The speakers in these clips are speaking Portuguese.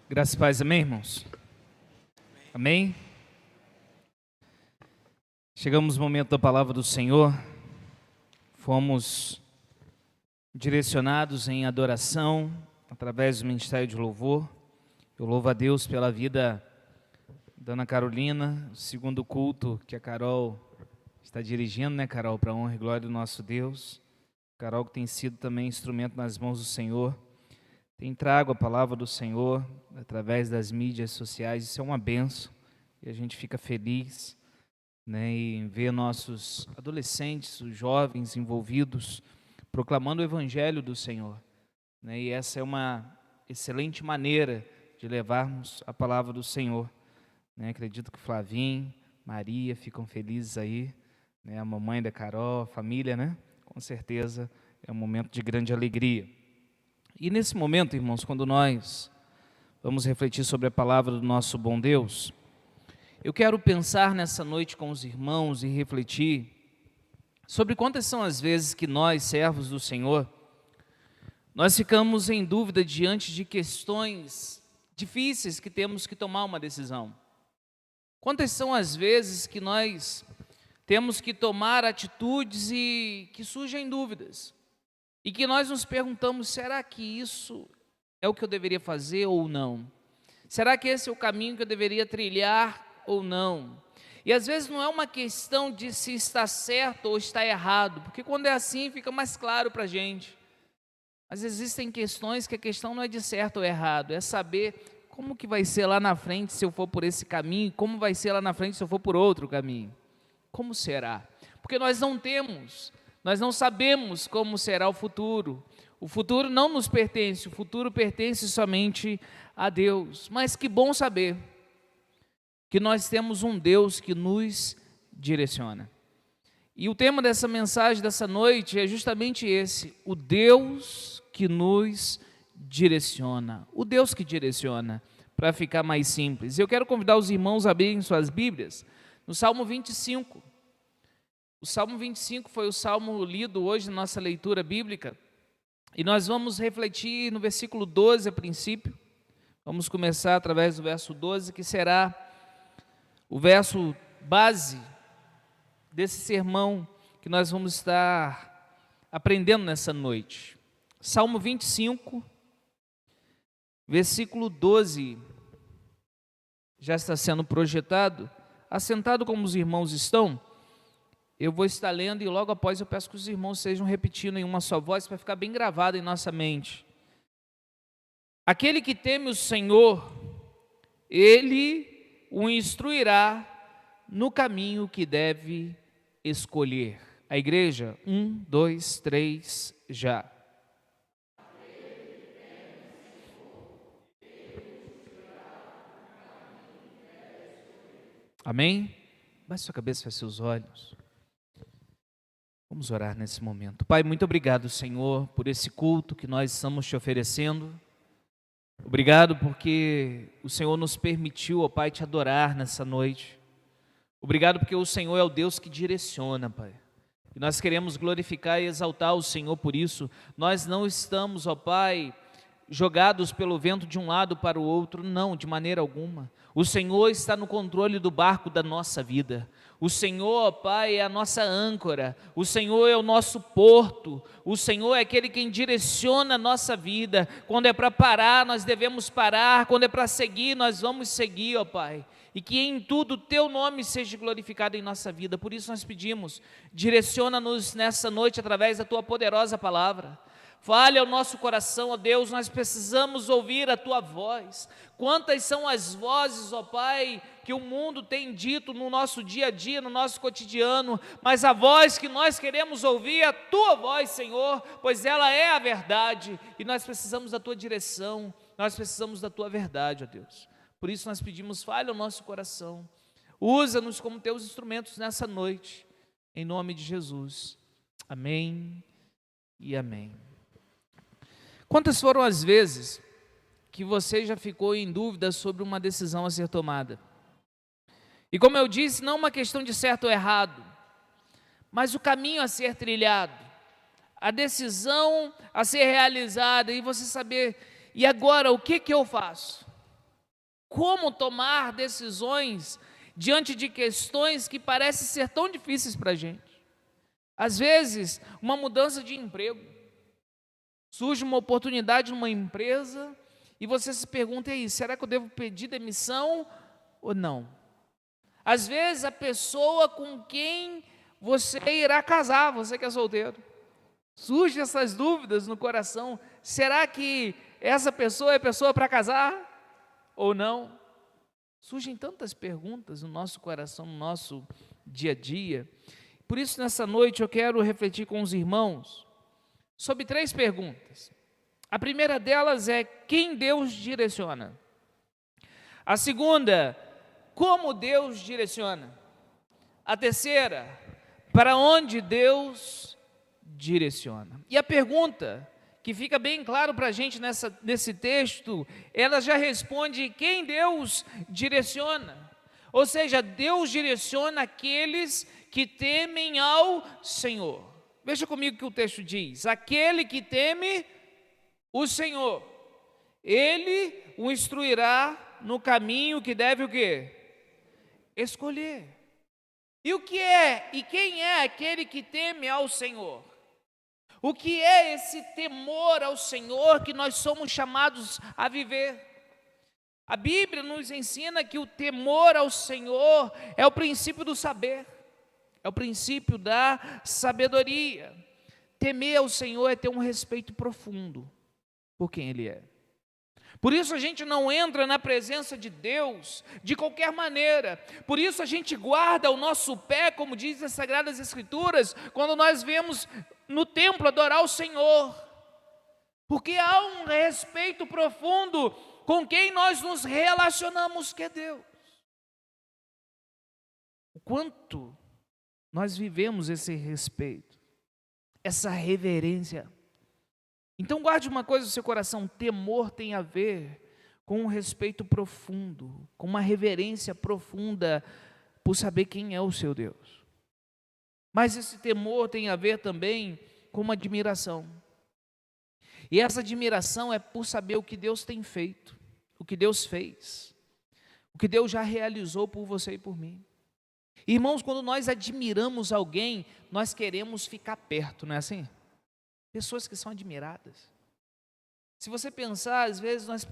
Graças e paz, amém, irmãos? Amém? Chegamos no momento da palavra do Senhor, fomos direcionados em adoração, através do Ministério de Louvor. Eu louvo a Deus pela vida da Ana Carolina, segundo culto que a Carol está dirigindo, né, Carol, para a honra e glória do nosso Deus. Carol que tem sido também instrumento nas mãos do Senhor, tem trago a palavra do Senhor através das mídias sociais. Isso é uma bênção e a gente fica feliz, né, em ver nossos adolescentes, os jovens envolvidos, proclamando o Evangelho do Senhor, né, e essa é uma excelente maneira de levarmos a palavra do Senhor, né. Acredito que Flavinho, Maria ficam felizes aí, né, a mamãe da Carol, a família, né, com certeza é um momento de grande alegria. E nesse momento, irmãos, quando nós vamos refletir sobre a palavra do nosso bom Deus, eu quero pensar nessa noite com os irmãos e refletir sobre quantas são as vezes que nós, servos do Senhor, nós ficamos em dúvida diante de questões difíceis que temos que tomar uma decisão. Quantas são as vezes que nós temos que tomar atitudes e que surgem dúvidas, e que nós nos perguntamos, será que isso é o que eu deveria fazer ou não? Será que esse é o caminho que eu deveria trilhar ou não? E às vezes não é uma questão de se está certo ou está errado, porque quando é assim fica mais claro para a gente. Mas existem questões que a questão não é de certo ou errado, é saber como que vai ser lá na frente se eu for por esse caminho, como vai ser lá na frente se eu for por outro caminho. Como será? Porque nós não sabemos como será o futuro. O futuro não nos pertence, o futuro pertence somente a Deus. Mas que bom saber que nós temos um Deus que nos direciona. E o tema dessa mensagem dessa noite é justamente esse: o Deus que nos direciona. O Deus que direciona, para ficar mais simples. Eu quero convidar os irmãos a abrirem suas Bíblias no Salmo 25. O Salmo 25 foi o salmo lido hoje na nossa leitura bíblica, e nós vamos refletir no versículo 12 a princípio. Vamos começar através do verso 12, que será o verso base desse sermão que nós vamos estar aprendendo nessa noite. Salmo 25, versículo 12, já está sendo projetado. Assentado como os irmãos estão, eu vou estar lendo e logo após eu peço que os irmãos sejam repetindo em uma só voz para ficar bem gravado em nossa mente. Aquele que teme o Senhor, Ele o instruirá no caminho que deve escolher. A igreja, 1, 2, 3, já. Amém? Baixe sua cabeça e feche seus olhos. Vamos orar nesse momento. Pai, muito obrigado, Senhor, por esse culto que nós estamos te oferecendo. Obrigado porque o Senhor nos permitiu, ó Pai, te adorar nessa noite. Obrigado porque o Senhor é o Deus que direciona, Pai. E nós queremos glorificar e exaltar o Senhor por isso. Nós não estamos, ó Pai, jogados pelo vento de um lado para o outro, não, de maneira alguma. O Senhor está no controle do barco da nossa vida. O Senhor, ó Pai, é a nossa âncora. O Senhor é o nosso porto. O Senhor é aquele quem direciona a nossa vida. Quando é para parar, nós devemos parar. Quando é para seguir, nós vamos seguir, ó Pai. E que em tudo o Teu nome seja glorificado em nossa vida. Por isso nós pedimos, direciona-nos nessa noite através da Tua poderosa palavra. Fale ao nosso coração, ó Deus, nós precisamos ouvir a Tua voz. Quantas são as vozes, ó Pai, que o mundo tem dito no nosso dia a dia, no nosso cotidiano, mas a voz que nós queremos ouvir é a Tua voz, Senhor, pois ela é a verdade, e nós precisamos da Tua direção, nós precisamos da Tua verdade, ó Deus. Por isso nós pedimos, fale ao nosso coração, usa-nos como Teus instrumentos nessa noite, em nome de Jesus. Amém e amém. Quantas foram as vezes que você já ficou em dúvida sobre uma decisão a ser tomada? E como eu disse, não uma questão de certo ou errado, mas o caminho a ser trilhado, a decisão a ser realizada, e você saber, e agora o que eu faço? Como tomar decisões diante de questões que parecem ser tão difíceis para a gente? Às vezes, uma mudança de emprego. Surge uma oportunidade numa empresa e você se pergunta, e aí, será que eu devo pedir demissão ou não? Às vezes, a pessoa com quem você irá casar, você que é solteiro, surgem essas dúvidas no coração. Será que essa pessoa é pessoa para casar ou não? Surgem tantas perguntas no nosso coração, no nosso dia a dia. Por isso, nessa noite, eu quero refletir com os irmãos sobre 3 perguntas. A primeira delas é: quem Deus direciona? A segunda, como Deus direciona? A terceira, para onde Deus direciona? E a pergunta que fica bem claro para a gente nesse texto, ela já responde quem Deus direciona. Ou seja, Deus direciona aqueles que temem ao Senhor. Veja comigo o que o texto diz: aquele que teme o Senhor, Ele o instruirá no caminho que deve o quê? Escolher. E o que é, e quem é aquele que teme ao Senhor? O que é esse temor ao Senhor que nós somos chamados a viver? A Bíblia nos ensina que o temor ao Senhor é o princípio do saber, é o princípio da sabedoria. Temer ao Senhor é ter um respeito profundo por quem Ele é. Por isso a gente não entra na presença de Deus de qualquer maneira. Por isso a gente guarda o nosso pé, como diz as Sagradas Escrituras, quando nós vemos no templo adorar o Senhor. Porque há um respeito profundo com quem nós nos relacionamos, que é Deus. O quanto nós vivemos esse respeito, essa reverência. Então guarde uma coisa no seu coração: temor tem a ver com um respeito profundo, com uma reverência profunda por saber quem é o seu Deus. Mas esse temor tem a ver também com uma admiração. E essa admiração é por saber o que Deus tem feito, o que Deus fez, o que Deus já realizou por você e por mim. Irmãos, quando nós admiramos alguém, nós queremos ficar perto, não é assim? Pessoas que são admiradas. Se você pensar, às vezes nós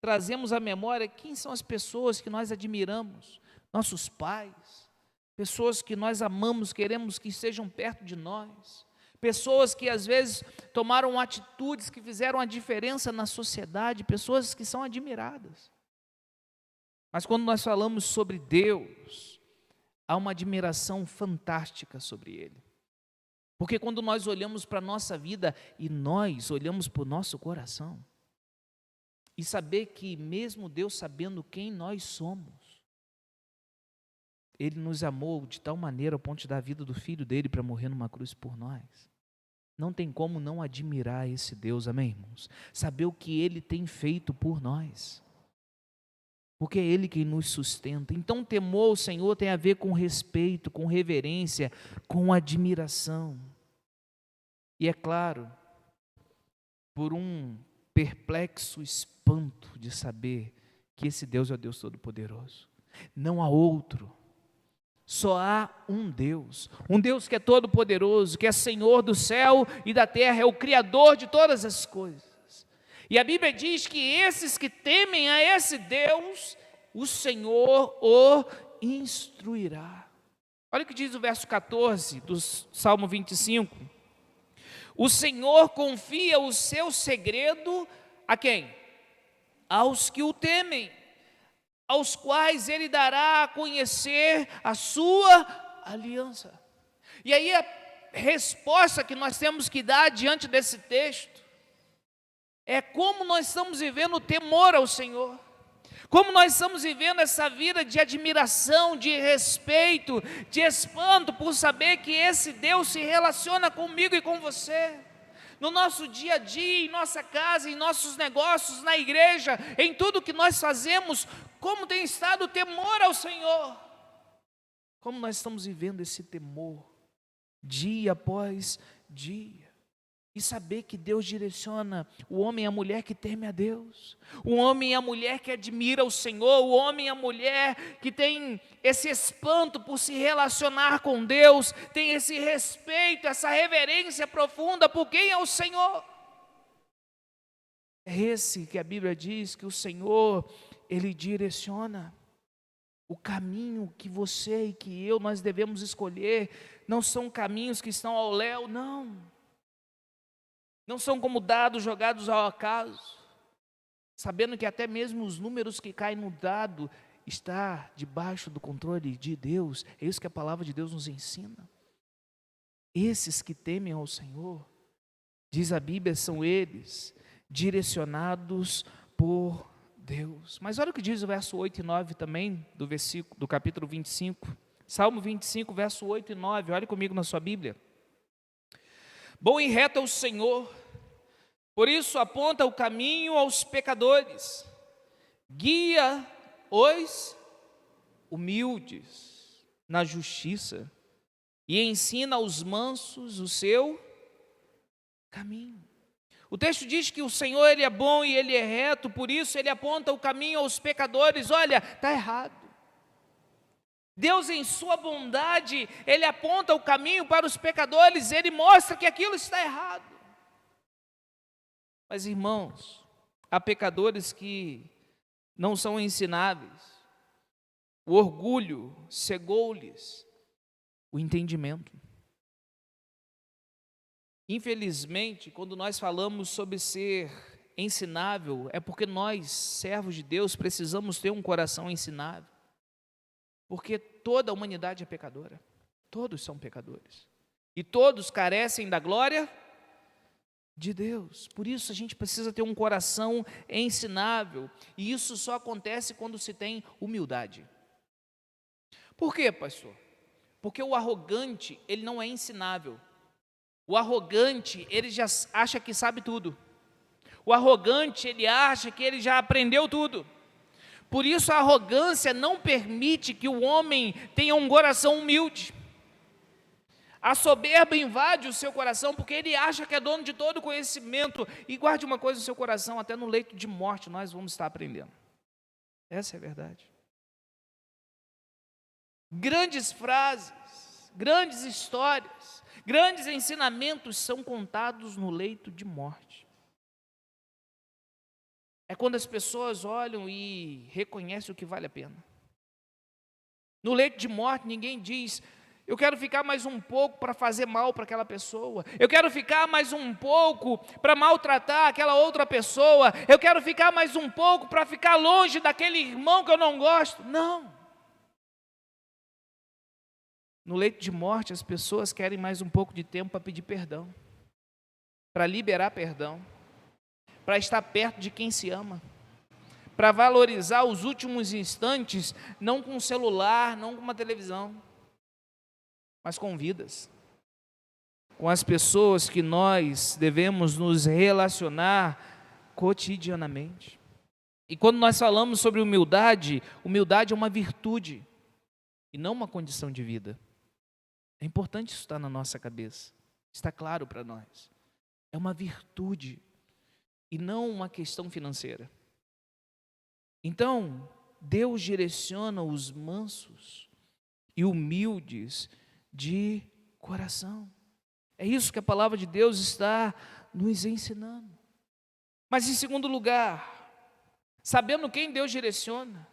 trazemos à memória quem são as pessoas que nós admiramos. Nossos pais, pessoas que nós amamos, queremos que estejam perto de nós. Pessoas que às vezes tomaram atitudes que fizeram a diferença na sociedade, pessoas que são admiradas. Mas quando nós falamos sobre Deus, há uma admiração fantástica sobre Ele. Porque quando nós olhamos para a nossa vida e nós olhamos para o nosso coração, e saber que mesmo Deus sabendo quem nós somos, Ele nos amou de tal maneira ao ponto de dar a vida do Filho dEle para morrer numa cruz por nós. Não tem como não admirar esse Deus, amém, irmãos? Saber o que Ele tem feito por nós, porque é Ele quem nos sustenta. Então, temor ao Senhor tem a ver com respeito, com reverência, com admiração. E é claro, por um perplexo espanto de saber que esse Deus é o Deus Todo-Poderoso. Não há outro. Só há um Deus que é todo-poderoso, que é Senhor do céu e da terra, é o Criador de todas as coisas. E a Bíblia diz que esses que temem a esse Deus, o Senhor o instruirá. Olha o que diz o verso 14 do Salmo 25. O Senhor confia o seu segredo a quem? Aos que o temem, aos quais Ele dará a conhecer a sua aliança. E aí a resposta que nós temos que dar diante desse texto é como nós estamos vivendo o temor ao Senhor, como nós estamos vivendo essa vida de admiração, de respeito, de espanto por saber que esse Deus se relaciona comigo e com você. No nosso dia a dia, em nossa casa, em nossos negócios, na igreja, em tudo que nós fazemos, como tem estado o temor ao Senhor? Como nós estamos vivendo esse temor, dia após dia? e saber que Deus direciona o homem e a mulher que teme a Deus, o homem e a mulher que admira o Senhor, o homem e a mulher que tem esse espanto por se relacionar com Deus, tem esse respeito, essa reverência profunda por quem é o Senhor. É esse que a Bíblia diz que o Senhor, Ele direciona. O caminho que você e que eu, nós devemos escolher, não são caminhos que estão ao léu, não. Não são como dados jogados ao acaso, sabendo que até mesmo os números que caem no dado está debaixo do controle de Deus. É isso que a palavra de Deus nos ensina. Esses que temem ao Senhor, diz a Bíblia, são eles direcionados por Deus. Mas olha o que diz o verso 8 e 9 também, do capítulo 25. Salmo 25, verso 8 e 9. Olhe comigo na sua Bíblia. Bom e reto é o Senhor, por isso aponta o caminho aos pecadores, guia os humildes na justiça e ensina aos mansos o seu caminho. O texto diz que o Senhor, Ele é bom e Ele é reto, por isso Ele aponta o caminho aos pecadores. Olha, está errado. Deus, em sua bondade, Ele aponta o caminho para os pecadores, Ele mostra que aquilo está errado. Mas, irmãos, há pecadores que não são ensináveis. O orgulho cegou-lhes o entendimento. Infelizmente, quando nós falamos sobre ser ensinável, é porque nós, servos de Deus, precisamos ter um coração ensinável. Porque toda a humanidade é pecadora, todos são pecadores, e todos carecem da glória de Deus. Por isso a gente precisa ter um coração ensinável, e isso só acontece quando se tem humildade. Por quê, pastor? Porque o arrogante, ele não é ensinável. O arrogante, ele já acha que sabe tudo. O arrogante, ele acha que ele já aprendeu tudo. Por isso a arrogância não permite que o homem tenha um coração humilde. A soberba invade o seu coração porque ele acha que é dono de todo conhecimento. E guarde uma coisa no seu coração, até no leito de morte nós vamos estar aprendendo. Essa é a verdade. Grandes frases, grandes histórias, grandes ensinamentos são contados no leito de morte. É quando as pessoas olham e reconhecem o que vale a pena. No leito de morte ninguém diz: eu quero ficar mais um pouco para fazer mal para aquela pessoa, eu quero ficar mais um pouco para maltratar aquela outra pessoa, eu quero ficar mais um pouco para ficar longe daquele irmão que eu não gosto. Não. No leito de morte as pessoas querem mais um pouco de tempo para pedir perdão, para liberar perdão, para estar perto de quem se ama, para valorizar os últimos instantes, não com um celular, não com uma televisão, mas com vidas, com as pessoas que nós devemos nos relacionar cotidianamente. E quando nós falamos sobre humildade, humildade é uma virtude e não uma condição de vida. É importante isso estar na nossa cabeça, está claro para nós. É uma virtude e não uma questão financeira. Então, Deus direciona os mansos e humildes de coração. É isso que a palavra de Deus está nos ensinando. Mas em segundo lugar, sabendo quem Deus direciona,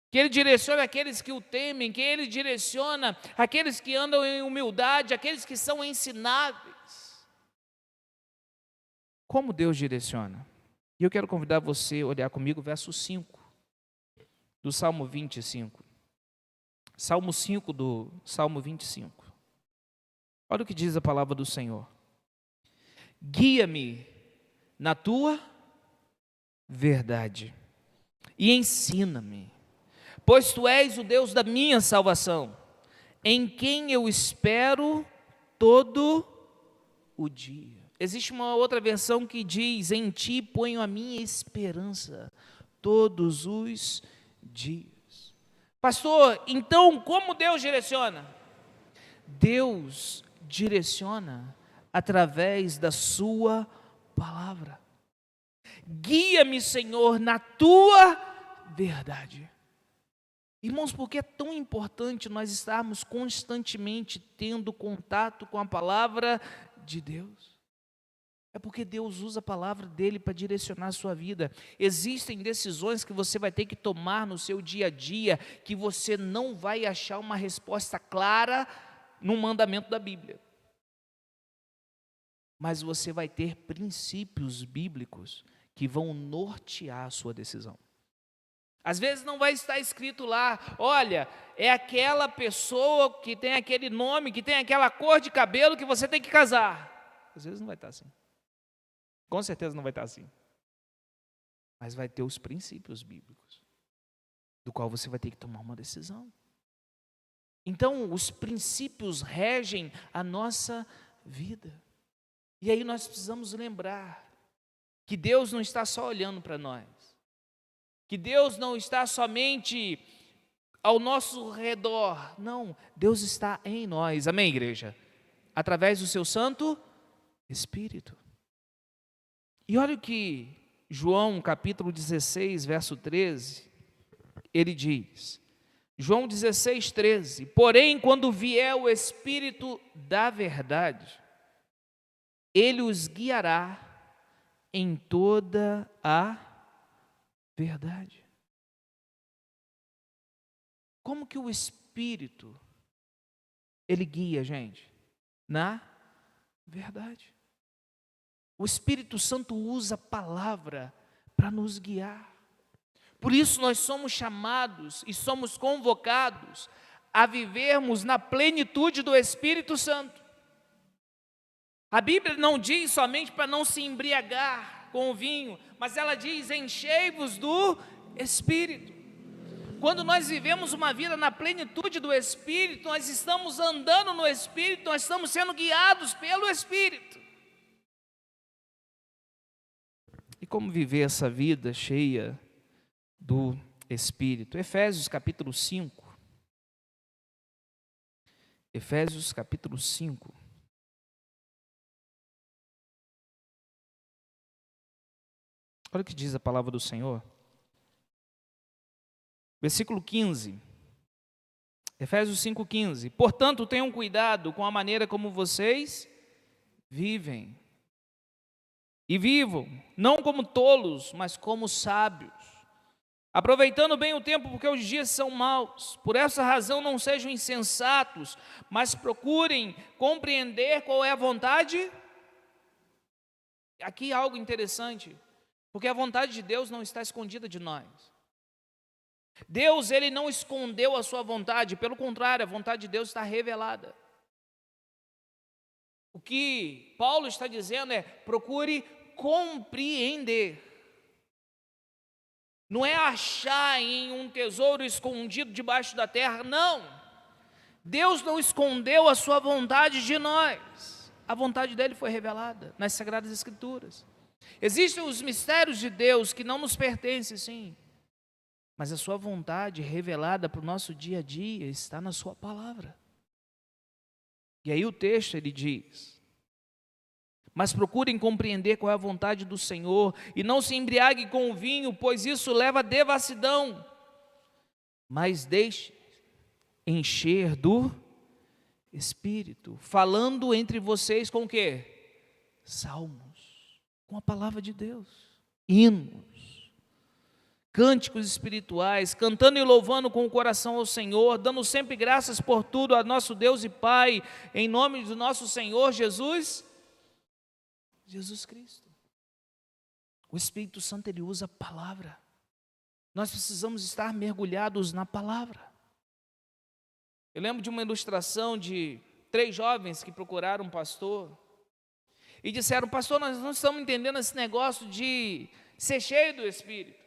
que Ele direciona aqueles que o temem, que Ele direciona aqueles que andam em humildade, aqueles que são ensináveis. Como Deus direciona? E eu quero convidar você a olhar comigo o verso 5 do Salmo 25. Salmo 5 do Salmo 25. Olha o que diz a palavra do Senhor. Guia-me na tua verdade e ensina-me, pois tu és o Deus da minha salvação, em quem eu espero todo o dia. Existe uma outra versão que diz: em ti ponho a minha esperança todos os dias. Pastor, então como Deus direciona? Deus direciona através da sua palavra. Guia-me, Senhor, na tua verdade. Irmãos, por que é tão importante nós estarmos constantemente tendo contato com a palavra de Deus? É porque Deus usa a palavra dele para direcionar a sua vida. Existem decisões que você vai ter que tomar no seu dia a dia, que você não vai achar uma resposta clara no mandamento da Bíblia. Mas você vai ter princípios bíblicos que vão nortear a sua decisão. Às vezes não vai estar escrito lá, olha, é aquela pessoa que tem aquele nome, que tem aquela cor de cabelo que você tem que casar. Às vezes não vai estar assim. Com certeza não vai estar assim. Mas vai ter os princípios bíblicos, do qual você vai ter que tomar uma decisão. Então, os princípios regem a nossa vida. E aí nós precisamos lembrar que Deus não está só olhando para nós. Que Deus não está somente ao nosso redor. Não, Deus está em nós. Amém, igreja? Através do seu Santo Espírito. E olha o que João, capítulo 16, verso 13, ele diz. João 16, 13. Porém, quando vier o Espírito da verdade, ele os guiará em toda a verdade. Como que o Espírito, ele guia a gente? Na verdade. O Espírito Santo usa a palavra para nos guiar. Por isso nós somos chamados e somos convocados a vivermos na plenitude do Espírito Santo. A Bíblia não diz somente para não se embriagar com o vinho, mas ela diz: enchei-vos do Espírito. Quando nós vivemos uma vida na plenitude do Espírito, nós estamos andando no Espírito, nós estamos sendo guiados pelo Espírito. E como viver essa vida cheia do Espírito? Efésios capítulo 5. Efésios capítulo 5. Olha o que diz a palavra do Senhor. Versículo 15. Efésios 5:15. Portanto, tenham cuidado com a maneira como vocês vivem. E vivam, não como tolos, mas como sábios, aproveitando bem o tempo, porque os dias são maus. Por essa razão não sejam insensatos, mas procurem compreender qual é a vontade. Aqui há algo interessante, porque a vontade de Deus não está escondida de nós. Deus, ele não escondeu a sua vontade, pelo contrário, a vontade de Deus está revelada. O que Paulo está dizendo é: procure compreender. Não é achar em um tesouro escondido debaixo da terra, não. Deus não escondeu a sua vontade de nós. A vontade dele foi revelada nas Sagradas Escrituras. Existem os mistérios de Deus que não nos pertencem, sim. Mas a sua vontade revelada para o nosso dia a dia está na sua palavra. E aí o texto ele diz: mas procurem compreender qual é a vontade do Senhor, e não se embriaguem com o vinho, pois isso leva à devassidão. Mas deixe encher do Espírito, falando entre vocês com o quê? Salmos, com a palavra de Deus, hinos, cânticos espirituais, cantando e louvando com o coração ao Senhor, dando sempre graças por tudo a nosso Deus e Pai, em nome do nosso Senhor Jesus Cristo. O Espírito Santo, ele usa a palavra. Nós precisamos estar mergulhados na palavra. Eu lembro de uma ilustração de 3 jovens que procuraram um pastor e disseram: pastor, nós não estamos entendendo esse negócio de ser cheio do Espírito.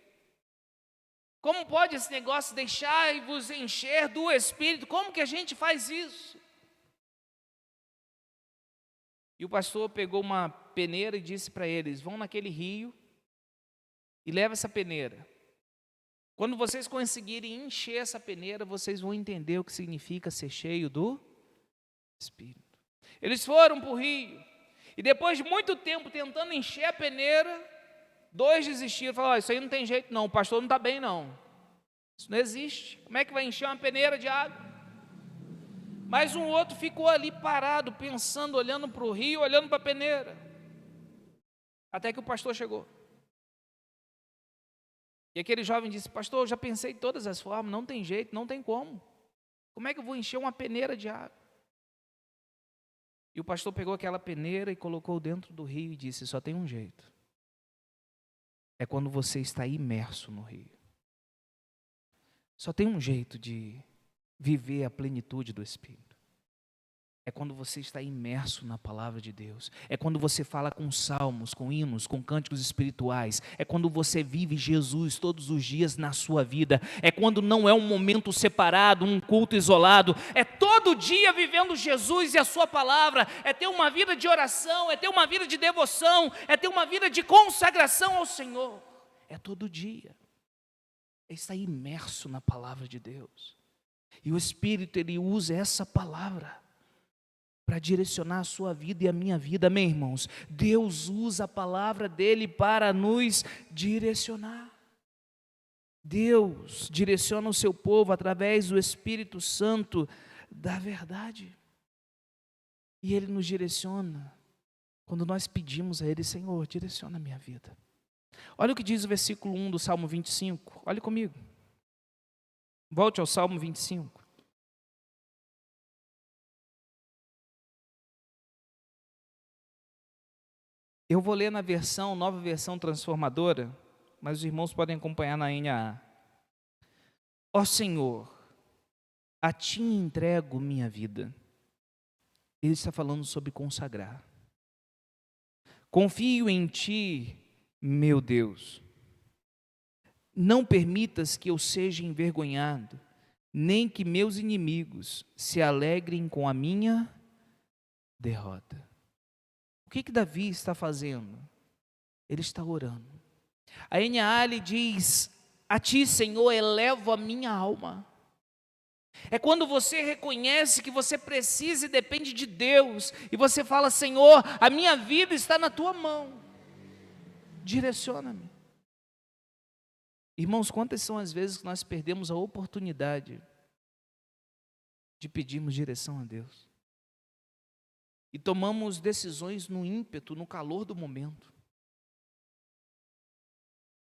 Como pode esse negócio deixar e vos encher do Espírito? Como que a gente faz isso? E o pastor pegou uma peneira e disse para eles: vão naquele rio e leva essa peneira. Quando vocês conseguirem encher essa peneira, vocês vão entender o que significa ser cheio do Espírito. Eles foram para o rio E depois de muito tempo tentando encher a peneira, 2 desistiram, falaram: isso aí não tem jeito não, o pastor não está bem não. Isso não existe. Como é que vai encher uma peneira de água? Mas um outro ficou ali parado, pensando, olhando para o rio, olhando para a peneira. Até que o pastor chegou. E aquele jovem disse: pastor, eu já pensei todas as formas, não tem jeito, não tem como. Como é que eu vou encher uma peneira de água? E o pastor pegou aquela peneira e colocou dentro do rio e disse: só tem um jeito. É quando você está imerso no rio. Só tem um jeito de viver a plenitude do Espírito. É quando você está imerso na palavra de Deus. É quando você fala com salmos, com hinos, com cânticos espirituais. É quando você vive Jesus todos os dias na sua vida. É quando não é um momento separado, um culto isolado. É todo dia vivendo Jesus e a sua palavra. É ter uma vida de oração, é ter uma vida de devoção, é ter uma vida de consagração ao Senhor. É todo dia. É estar imerso na palavra de Deus. E o Espírito, Ele usa essa palavra para direcionar a sua vida e a minha vida, amém, irmãos? Deus usa a palavra dEle para nos direcionar. Deus direciona o seu povo através do Espírito Santo da verdade. E Ele nos direciona quando nós pedimos a Ele: Senhor, direciona a minha vida. Olha o que diz o versículo 1 do Salmo 25, olhe comigo. Volte ao Salmo 25. Eu vou ler na versão, nova versão transformadora, mas os irmãos podem acompanhar na NAA. Ó Senhor, a Ti entrego minha vida. Ele está falando sobre consagrar. Confio em Ti, meu Deus. Não permitas que eu seja envergonhado, nem que meus inimigos se alegrem com a minha derrota. O que Davi está fazendo? Ele está orando. A NAA diz: a Ti, Senhor, elevo a minha alma. É quando você reconhece que você precisa e depende de Deus, e você fala: Senhor, a minha vida está na Tua mão, direciona-me. Irmãos, quantas são as vezes que nós perdemos a oportunidade de pedirmos direção a Deus? E tomamos decisões no ímpeto, no calor do momento.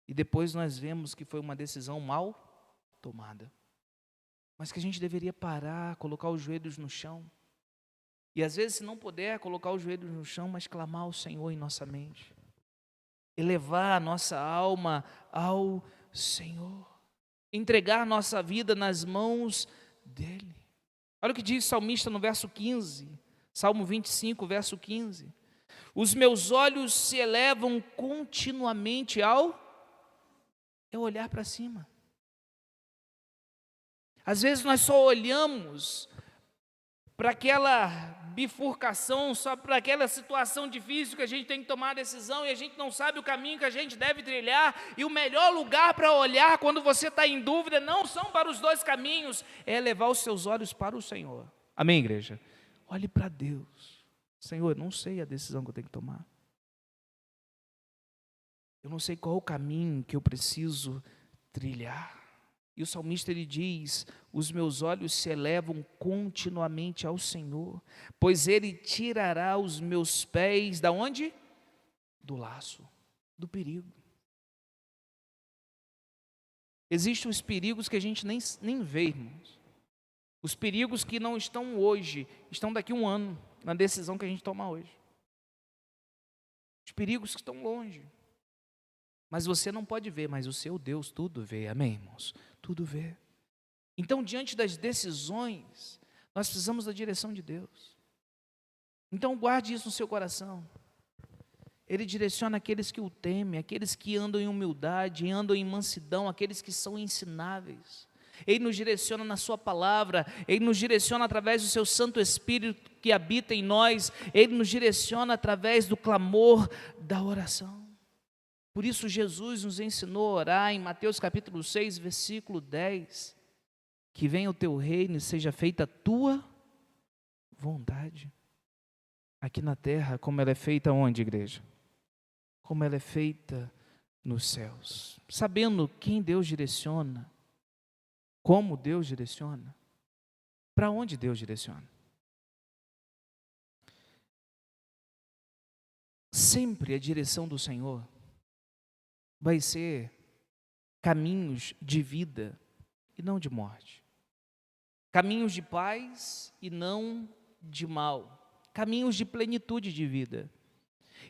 E depois nós vemos que foi uma decisão mal tomada. Mas que a gente deveria parar, colocar os joelhos no chão. E às vezes, se não puder, colocar os joelhos no chão, mas clamar ao Senhor em nossa mente. Elevar a nossa alma ao Senhor. Entregar nossa vida nas mãos dEle. Olha o que diz o salmista no verso 15. Salmo 25, verso 15. Os meus olhos se elevam continuamente ao olhar para cima. Às vezes nós só olhamos para aquela bifurcação, só para aquela situação difícil que a gente tem que tomar a decisão e a gente não sabe o caminho que a gente deve trilhar. E o melhor lugar para olhar quando você está em dúvida não são para os 2 caminhos, é levar os seus olhos para o Senhor. Amém, igreja? Olhe para Deus. Senhor, eu não sei a decisão que eu tenho que tomar. Eu não sei qual o caminho que eu preciso trilhar. E o salmista, ele diz: os meus olhos se elevam continuamente ao Senhor, pois Ele tirará os meus pés da onde? Do laço, do perigo. Existem os perigos que a gente nem vê, irmãos. Os perigos que não estão hoje, estão daqui a um ano, na decisão que a gente toma hoje. Os perigos que estão longe. Mas você não pode ver, mas o seu Deus tudo vê, amém, irmãos? Tudo vê. Então, diante das decisões, nós precisamos da direção de Deus. Então, guarde isso no seu coração. Ele direciona aqueles que o temem, aqueles que andam em humildade, andam em mansidão, aqueles que são ensináveis. Ele nos direciona na sua palavra, Ele nos direciona através do seu Santo Espírito que habita em nós, Ele nos direciona através do clamor da oração. Por isso Jesus nos ensinou a orar em Mateus capítulo 6, versículo 10, que venha o teu reino e seja feita a tua vontade, aqui na terra, como ela é feita onde, igreja? Como ela é feita nos céus. Sabendo quem Deus direciona, como Deus direciona, para onde Deus direciona. Sempre a direção do Senhor vai ser caminhos de vida e não de morte. Caminhos de paz e não de mal. Caminhos de plenitude de vida.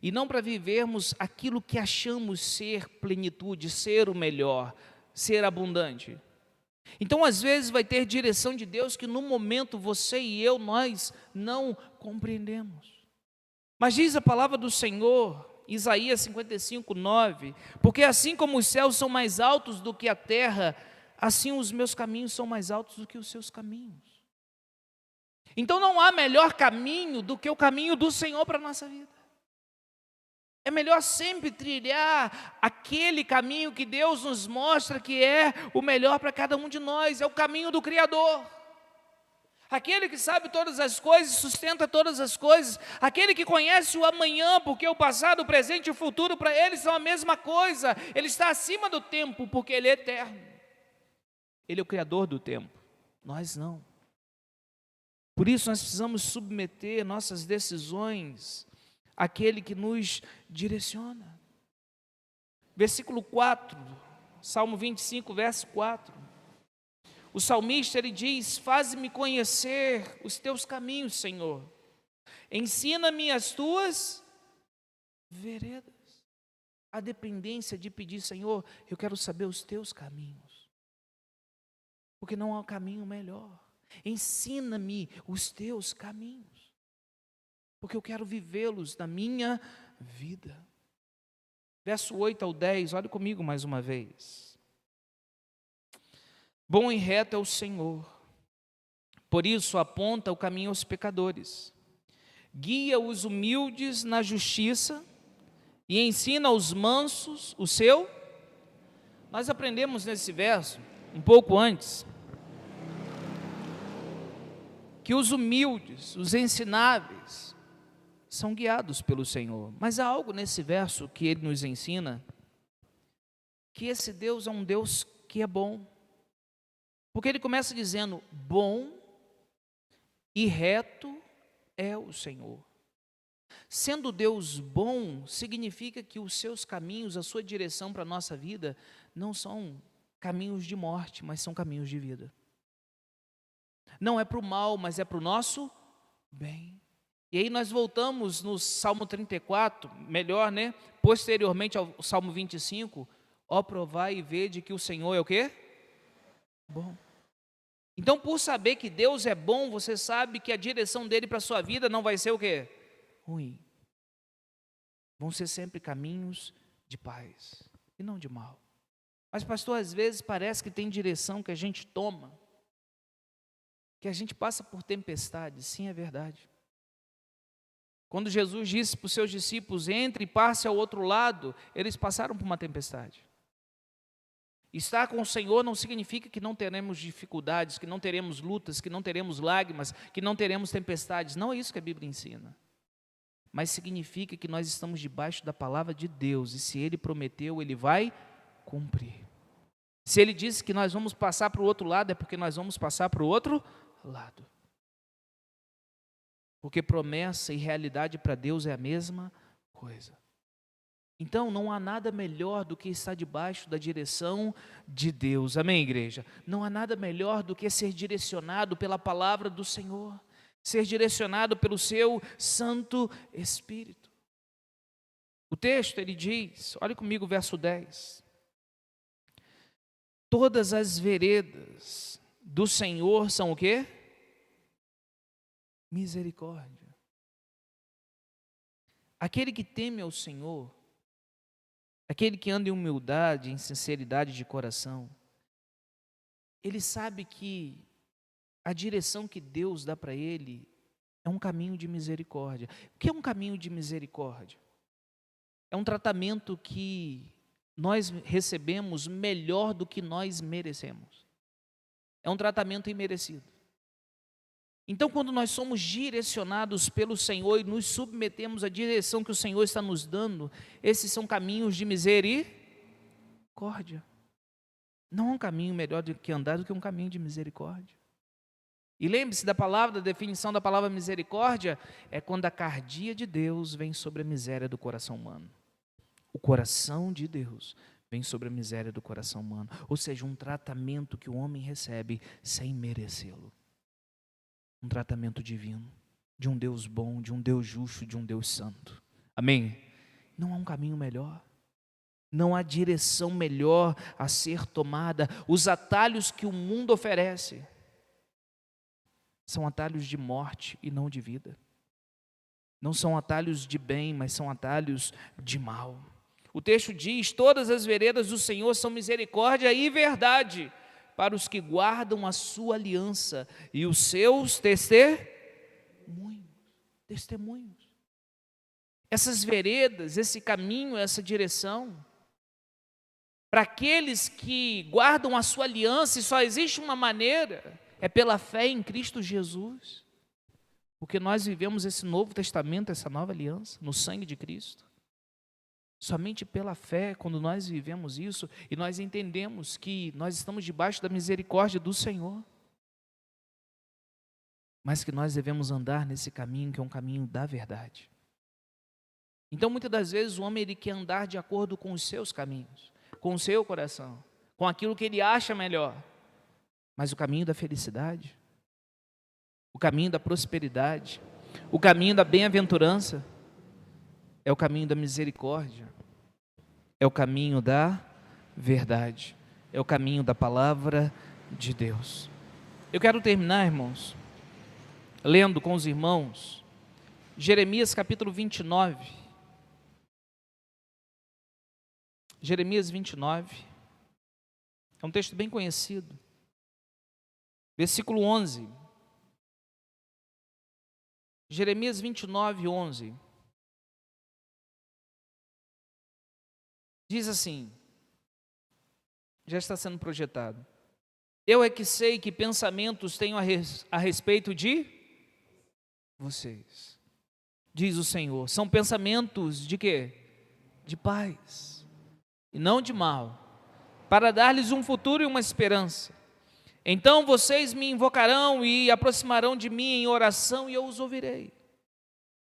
E não para vivermos aquilo que achamos ser plenitude, ser o melhor, ser abundante. Então, às vezes, vai ter direção de Deus que no momento você e eu, nós não compreendemos. Mas diz a palavra do Senhor, Isaías 55:9, porque assim como os céus são mais altos do que a terra, assim os meus caminhos são mais altos do que os seus caminhos. Então não há melhor caminho do que o caminho do Senhor para a nossa vida. É melhor sempre trilhar aquele caminho que Deus nos mostra que é o melhor para cada um de nós, é o caminho do Criador. Aquele que sabe todas as coisas, sustenta todas as coisas, aquele que conhece o amanhã, porque o passado, o presente e o futuro para ele são a mesma coisa, ele está acima do tempo, porque ele é eterno. Ele é o Criador do tempo, nós não. Por isso nós precisamos submeter nossas decisões àquele que nos direciona. Versículo 4, Salmo 25, verso 4. O salmista, ele diz: faze-me conhecer os teus caminhos, Senhor. Ensina-me as tuas veredas. A dependência de pedir: Senhor, eu quero saber os teus caminhos. Porque não há caminho melhor. Ensina-me os teus caminhos. Porque eu quero vivê-los na minha vida. Verso 8 ao 10, olhe comigo mais uma vez. Bom e reto é o Senhor, por isso aponta o caminho aos pecadores. Guia os humildes na justiça e ensina aos mansos o seu. Nós aprendemos nesse verso, um pouco antes, que os humildes, os ensináveis, são guiados pelo Senhor. Mas há algo nesse verso que ele nos ensina, que esse Deus é um Deus que é bom. Porque ele começa dizendo: bom e reto é o Senhor. Sendo Deus bom, significa que os seus caminhos, a sua direção para a nossa vida, não são caminhos de morte, mas são caminhos de vida. Não é para o mal, mas é para o nosso bem. E aí nós voltamos no Salmo 34, melhor, né? Posteriormente ao Salmo 25, ó provai e vede que o Senhor é o quê? Bom. Então, por saber que Deus é bom, você sabe que a direção dele para a sua vida não vai ser o quê? Ruim. Vão ser sempre caminhos de paz e não de mal. Mas, pastor, às vezes parece que tem direção que a gente toma, que a gente passa por tempestades. Sim, é verdade. Quando Jesus disse para os seus discípulos: entre e passe ao outro lado, eles passaram por uma tempestade. Estar com o Senhor não significa que não teremos dificuldades, que não teremos lutas, que não teremos lágrimas, que não teremos tempestades. Não é isso que a Bíblia ensina. Mas significa que nós estamos debaixo da palavra de Deus, e se Ele prometeu, Ele vai cumprir. Se Ele disse que nós vamos passar para o outro lado, é porque nós vamos passar para o outro lado. Porque promessa e realidade para Deus é a mesma coisa. Então, não há nada melhor do que estar debaixo da direção de Deus. Amém, igreja? Não há nada melhor do que ser direcionado pela palavra do Senhor, ser direcionado pelo seu Santo Espírito. O texto, ele diz, olhe comigo o verso 10. Todas as veredas do Senhor são o quê? Misericórdia. Aquele que teme ao Senhor, aquele que anda em humildade, em sinceridade de coração, ele sabe que a direção que Deus dá para ele é um caminho de misericórdia. O que é um caminho de misericórdia? É um tratamento que nós recebemos melhor do que nós merecemos. É um tratamento imerecido. Então, quando nós somos direcionados pelo Senhor e nos submetemos à direção que o Senhor está nos dando, esses são caminhos de misericórdia. Não há um caminho melhor do que andar do que um caminho de misericórdia. E lembre-se da palavra, da definição da palavra misericórdia, é quando a cardia de Deus vem sobre a miséria do coração humano. O coração de Deus vem sobre a miséria do coração humano. Ou seja, um tratamento que o homem recebe sem merecê-lo. Um tratamento divino, de um Deus bom, de um Deus justo, de um Deus santo. Amém? Não há um caminho melhor. Não há direção melhor a ser tomada. Os atalhos que o mundo oferece são atalhos de morte e não de vida. Não são atalhos de bem, mas são atalhos de mal. O texto diz: todas as veredas do Senhor são misericórdia e verdade para os que guardam a sua aliança e os seus testemunhos. Essas veredas, esse caminho, essa direção, para aqueles que guardam a sua aliança, e só existe uma maneira, é pela fé em Cristo Jesus, porque nós vivemos esse novo testamento, essa nova aliança, no sangue de Cristo. Somente pela fé, quando nós vivemos isso, e nós entendemos que nós estamos debaixo da misericórdia do Senhor, mas que nós devemos andar nesse caminho, que é um caminho da verdade. Então, muitas das vezes, o homem ele quer andar de acordo com os seus caminhos, com o seu coração, com aquilo que ele acha melhor. Mas o caminho da felicidade, o caminho da prosperidade, o caminho da bem-aventurança, é o caminho da misericórdia, é o caminho da verdade, é o caminho da palavra de Deus. Eu quero terminar, irmãos, lendo com os irmãos, Jeremias capítulo 29. Jeremias 29, é um texto bem conhecido. Versículo 11. Jeremias 29, 11. Diz assim, já está sendo projetado: eu é que sei que pensamentos tenho a respeito de vocês, diz o Senhor. São pensamentos de quê? De paz, e não de mal, para dar-lhes um futuro e uma esperança. Então vocês me invocarão e aproximarão de mim em oração, e eu os ouvirei.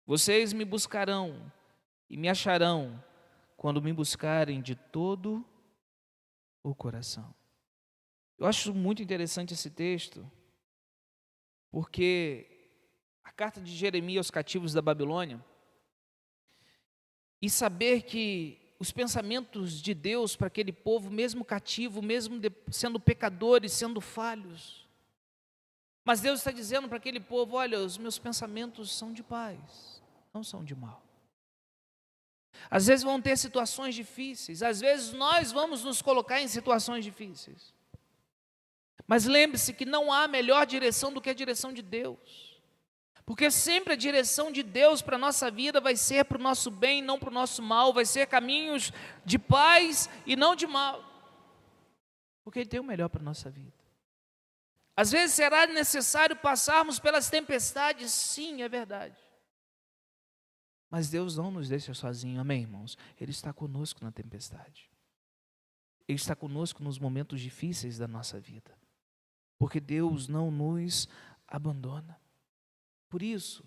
Vocês me buscarão e me acharão, quando me buscarem de todo o coração. Eu acho muito interessante esse texto, porque a carta de Jeremias aos cativos da Babilônia, e saber que os pensamentos de Deus para aquele povo, mesmo cativo, mesmo sendo pecadores, sendo falhos, mas Deus está dizendo para aquele povo: olha, os meus pensamentos são de paz, não são de mal. Às vezes vão ter situações difíceis, às vezes nós vamos nos colocar em situações difíceis, mas lembre-se que não há melhor direção do que a direção de Deus, porque sempre a direção de Deus para a nossa vida vai ser para o nosso bem, não para o nosso mal, vai ser caminhos de paz e não de mal, porque Ele tem o melhor para a nossa vida. Às vezes será necessário passarmos pelas tempestades, sim, é verdade. Mas Deus não nos deixa sozinhos, amém, irmãos? Ele está conosco na tempestade. Ele está conosco nos momentos difíceis da nossa vida. Porque Deus não nos abandona. Por isso,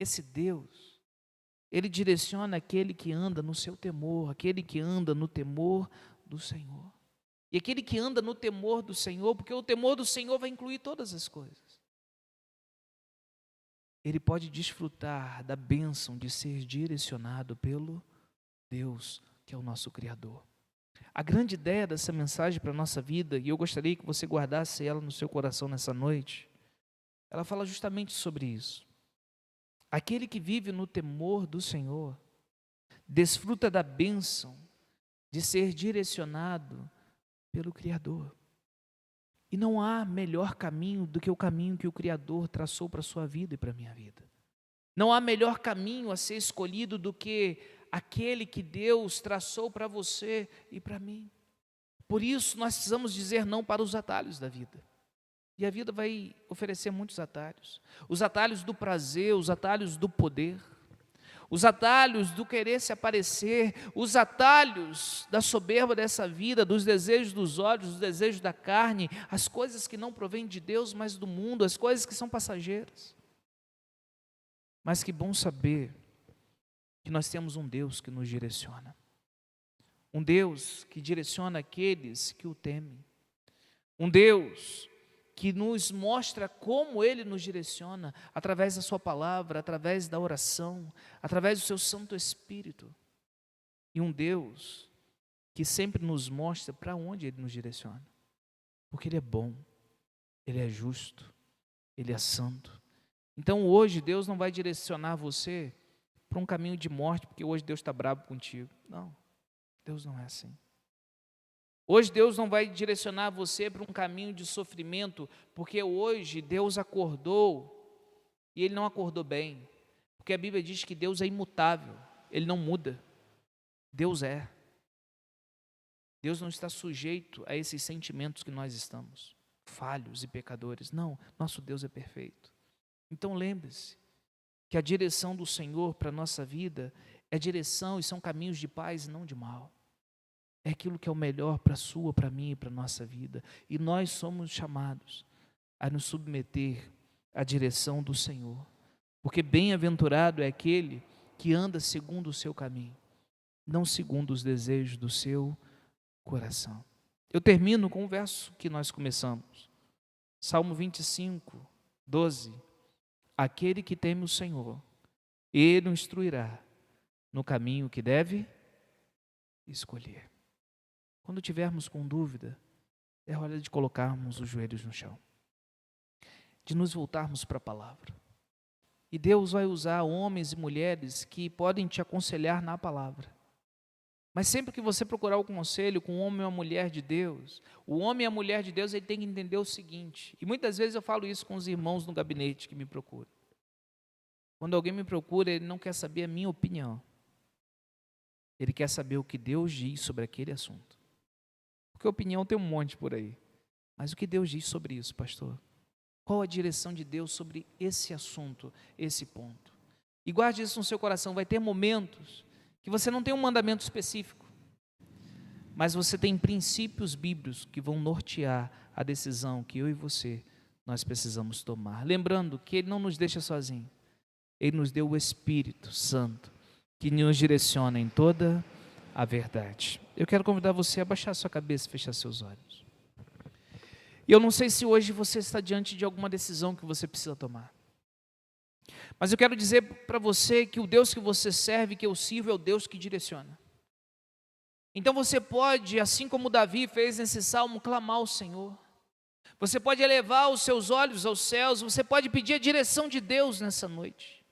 esse Deus, Ele direciona aquele que anda no seu temor, aquele que anda no temor do Senhor. E aquele que anda no temor do Senhor, porque o temor do Senhor vai incluir todas as coisas. Ele pode desfrutar da bênção de ser direcionado pelo Deus, que é o nosso Criador. A grande ideia dessa mensagem para a nossa vida, e eu gostaria que você guardasse ela no seu coração nessa noite, ela fala justamente sobre isso. Aquele que vive no temor do Senhor, desfruta da bênção de ser direcionado pelo Criador. E não há melhor caminho do que o caminho que o Criador traçou para a sua vida e para a minha vida. Não há melhor caminho a ser escolhido do que aquele que Deus traçou para você e para mim. Por isso nós precisamos dizer não para os atalhos da vida. E a vida vai oferecer muitos atalhos. Os atalhos do prazer, os atalhos do poder, os atalhos do querer se aparecer, os atalhos da soberba dessa vida, dos desejos dos olhos, dos desejos da carne, as coisas que não provêm de Deus, mas do mundo, as coisas que são passageiras. Mas que bom saber que nós temos um Deus que nos direciona. Um Deus que direciona aqueles que o temem. Um Deus que nos mostra como Ele nos direciona, através da sua palavra, através da oração, através do seu Santo Espírito. E um Deus que sempre nos mostra para onde Ele nos direciona. Porque Ele é bom, Ele é justo, Ele é santo. Então hoje Deus não vai direcionar você para um caminho de morte, porque hoje Deus está bravo contigo. Não, Deus não é assim. Hoje Deus não vai direcionar você para um caminho de sofrimento, porque hoje Deus acordou e Ele não acordou bem. Porque a Bíblia diz que Deus é imutável, Ele não muda. Deus é. Deus não está sujeito a esses sentimentos que nós estamos, falhos e pecadores. Não, nosso Deus é perfeito. Então lembre-se que a direção do Senhor para a nossa vida é direção e são caminhos de paz e não de mal. É aquilo que é o melhor para a sua, para mim e para a nossa vida. E nós somos chamados a nos submeter à direção do Senhor. Porque bem-aventurado é aquele que anda segundo o seu caminho, não segundo os desejos do seu coração. Eu termino com o verso que nós começamos. Salmo 25, 12. Aquele que teme o Senhor, Ele o instruirá no caminho que deve escolher. Quando tivermos com dúvida, é hora de colocarmos os joelhos no chão, de nos voltarmos para a palavra. E Deus vai usar homens e mulheres que podem te aconselhar na palavra. Mas sempre que você procurar o conselho com um homem ou uma mulher de Deus, o homem e a mulher de Deus, ele tem que entender o seguinte, e muitas vezes eu falo isso com os irmãos no gabinete que me procuram. Quando alguém me procura, ele não quer saber a minha opinião. Ele quer saber o que Deus diz sobre aquele assunto. Porque opinião tem um monte por aí. Mas o que Deus diz sobre isso, pastor? Qual a direção de Deus sobre esse assunto, esse ponto? E guarde isso no seu coração. Vai ter momentos que você não tem um mandamento específico, mas você tem princípios bíblicos que vão nortear a decisão que eu e você, nós precisamos tomar. Lembrando que Ele não nos deixa sozinhos. Ele nos deu o Espírito Santo, que nos direciona em toda a verdade. Eu quero convidar você a baixar sua cabeça e fechar seus olhos. E eu não sei se hoje você está diante de alguma decisão que você precisa tomar. Mas eu quero dizer para você que o Deus que você serve, que eu sirvo, é o Deus que direciona. Então você pode, assim como Davi fez nesse salmo, clamar ao Senhor. Você pode elevar os seus olhos aos céus, você pode pedir a direção de Deus nessa noite.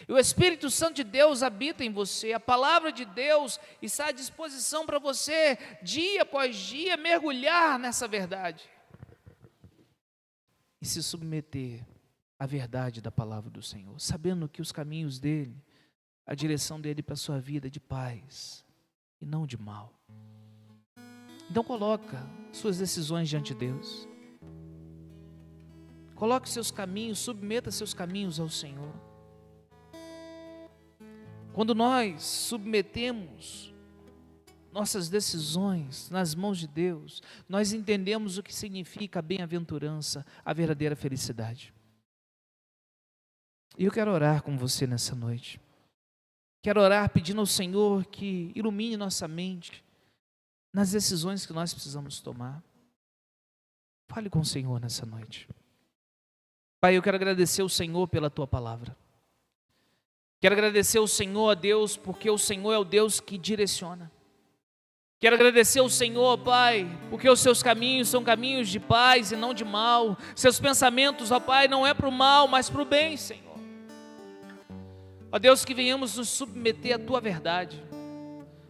E o Espírito Santo de Deus habita em você, a palavra de Deus está à disposição para você, dia após dia, mergulhar nessa verdade. E se submeter à verdade da palavra do Senhor, sabendo que os caminhos dele, a direção dele para a sua vida é de paz e não de mal. Então coloca suas decisões diante de Deus. Coloque seus caminhos, submeta seus caminhos ao Senhor. Quando nós submetemos nossas decisões nas mãos de Deus, nós entendemos o que significa a bem-aventurança, a verdadeira felicidade. E eu quero orar com você nessa noite. Quero orar pedindo ao Senhor que ilumine nossa mente nas decisões que nós precisamos tomar. Fale com o Senhor nessa noite. Pai, eu quero agradecer ao Senhor pela Tua palavra. Quero agradecer ao Senhor, a Deus, porque o Senhor é o Deus que direciona. Quero agradecer ao Senhor, Pai, porque os seus caminhos são caminhos de paz e não de mal. Seus pensamentos, ó Pai, não é para o mal, mas para o bem, Senhor. Ó Deus, que venhamos nos submeter à Tua verdade,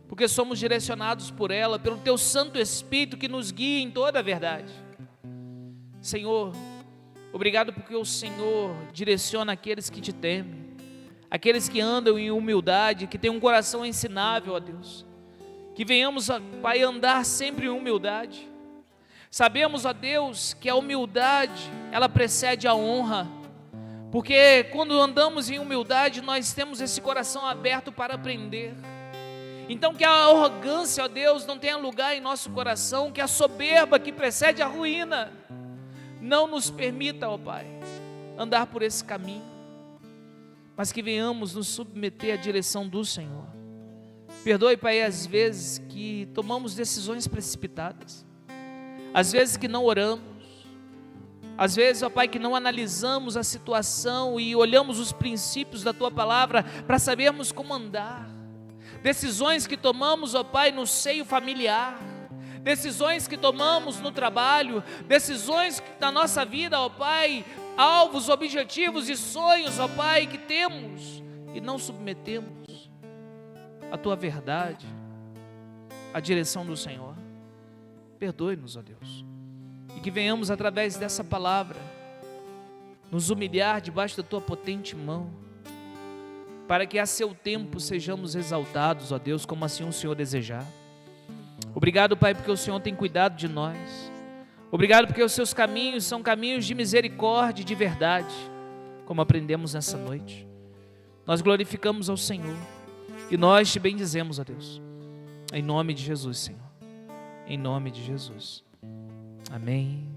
porque somos direcionados por ela, pelo Teu Santo Espírito que nos guia em toda a verdade. Senhor, obrigado porque o Senhor direciona aqueles que Te temem, aqueles que andam em humildade, que têm um coração ensinável, ó Deus. Que venhamos, Pai, andar sempre em humildade. Sabemos, ó Deus, que a humildade, ela precede a honra, porque quando andamos em humildade, nós temos esse coração aberto para aprender. Então que a arrogância, ó Deus, não tenha lugar em nosso coração, que a soberba que precede a ruína, não nos permita, ó Pai, andar por esse caminho, mas que venhamos nos submeter à direção do Senhor. Perdoe, Pai, as vezes que tomamos decisões precipitadas, às vezes que não oramos, às vezes, ó Pai, que não analisamos a situação e olhamos os princípios da Tua Palavra para sabermos como andar. Decisões que tomamos, ó Pai, no seio familiar, decisões que tomamos no trabalho, decisões na nossa vida, ó Pai, alvos, objetivos e sonhos, ó Pai, que temos e não submetemos a Tua verdade, a direção do Senhor. Perdoe-nos, ó Deus, e que venhamos através dessa palavra nos humilhar debaixo da Tua potente mão, para que a seu tempo sejamos exaltados, ó Deus, como assim o Senhor desejar. Obrigado, Pai, porque o Senhor tem cuidado de nós. Obrigado porque os seus caminhos são caminhos de misericórdia e de verdade, como aprendemos nessa noite. Nós glorificamos ao Senhor e nós te bendizemos, ó Deus, em nome de Jesus, Senhor, em nome de Jesus. Amém.